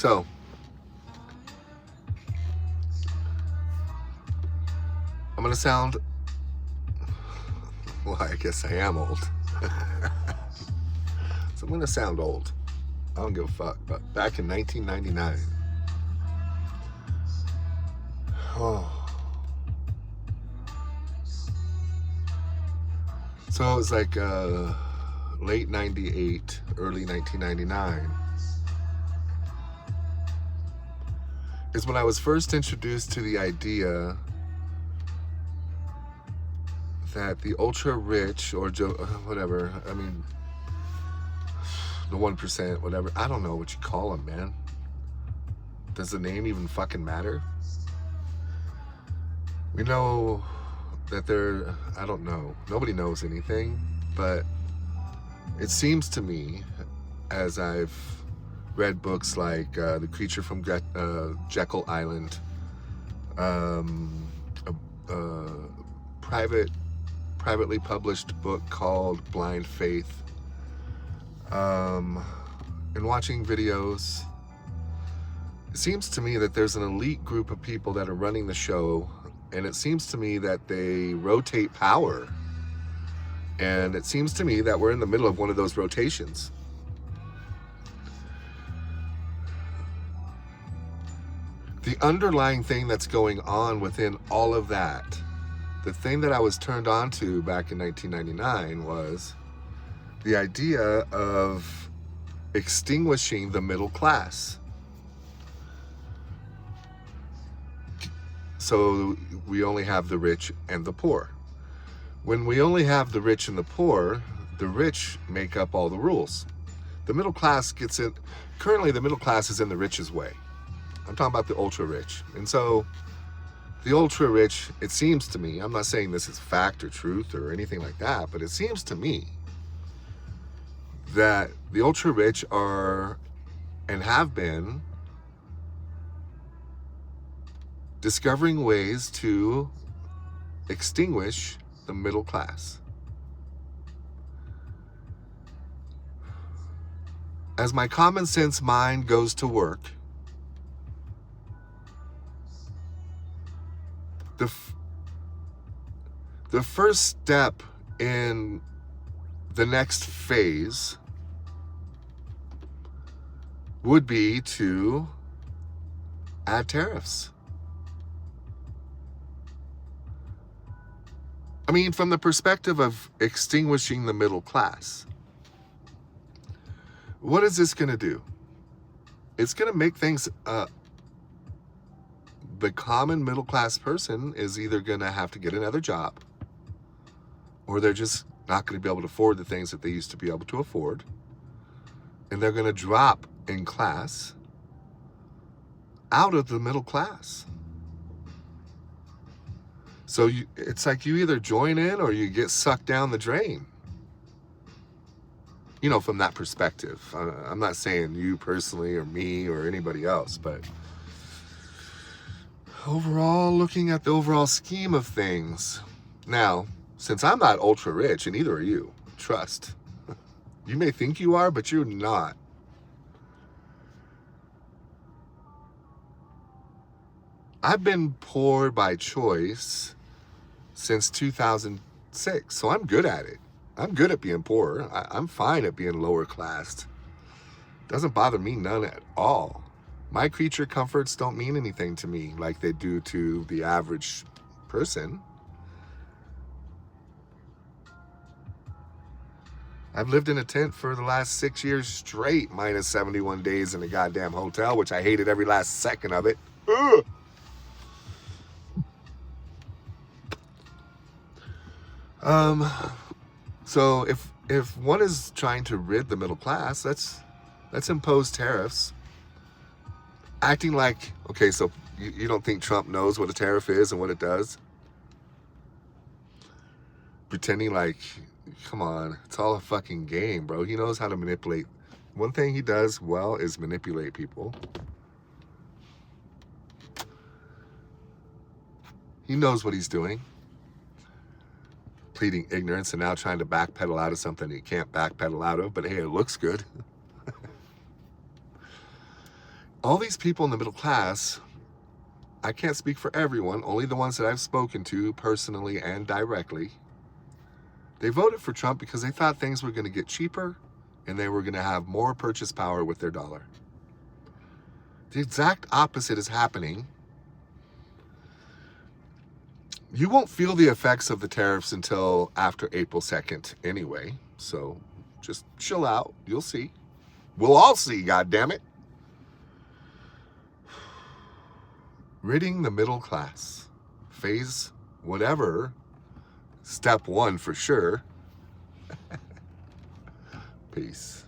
So, I'm going to sound, well, I guess I am old. So I'm going to sound old. I don't give a fuck. But back in 1999, oh. So it was like late 98, early 1999 is when I was first introduced to the idea that the ultra rich or whatever, I mean, the 1%, whatever, I don't know what you call them, man. Does the name even fucking matter? We know that they're, I don't know, nobody knows anything, but it seems to me, as I've read books like The Creature from Jekyll Island, a privately published book called Blind Faith, and watching videos, it seems to me that there's an elite group of people that are running the show, and it seems to me that they rotate power, and it seems to me that we're in the middle of one of those rotations. The underlying thing that's going on within all of that, the thing that I was turned on to back in 1999 was the idea of extinguishing the middle class. So we only have the rich and the poor. When we only have the rich and the rich make up all the rules. The middle class gets it. Currently, the middle class is in the rich's way. I'm talking about the ultra rich. And so the ultra rich, it seems to me, I'm not saying this is fact or truth or anything like that, but it seems to me that the ultra rich are and have been discovering ways to extinguish the middle class. As my common sense mind goes to work, the first step in the next phase would be to add tariffs. I mean, from the perspective of extinguishing the middle class, what is this going to do? It's going to make things, the common middle class person is either going to have to get another job, or they're just not going to be able to afford the things that they used to be able to afford. And they're going to drop in class out of the middle class. So it's like you either join in or you get sucked down the drain. You know, from that perspective. I'm not saying you personally or me or anybody else, but overall, looking at the overall scheme of things. Now, since I'm not ultra rich, and neither are you, trust. You may think you are, but you're not. I've been poor by choice since 2006, so I'm good at it. I'm good at being poor. I'm fine at being lower classed. Doesn't bother me none at all. My creature comforts don't mean anything to me like they do to the average person. I've lived in a tent for the last 6 years straight, minus 71 days in a goddamn hotel, which I hated every last second of it. Ugh. So if one is trying to rid the middle class, let's impose tariffs. Acting like, okay, so you don't think Trump knows what a tariff is and what it does? Pretending like, come on, it's all a fucking game, bro. He knows how to manipulate. One thing he does well is manipulate people. He knows what he's doing. Pleading ignorance and now trying to backpedal out of something he can't backpedal out of, but hey, it looks good. all these people in the middle class, I can't speak for everyone, only the ones that I've spoken to personally and directly. They voted for Trump because they thought things were going to get cheaper and they were going to have more purchase power with their dollar. The exact opposite is happening. You won't feel the effects of the tariffs until after April 2nd anyway. So just chill out. You'll see. We'll all see, goddammit. Ridding the middle class. Phase whatever. Step 1 for sure. Peace.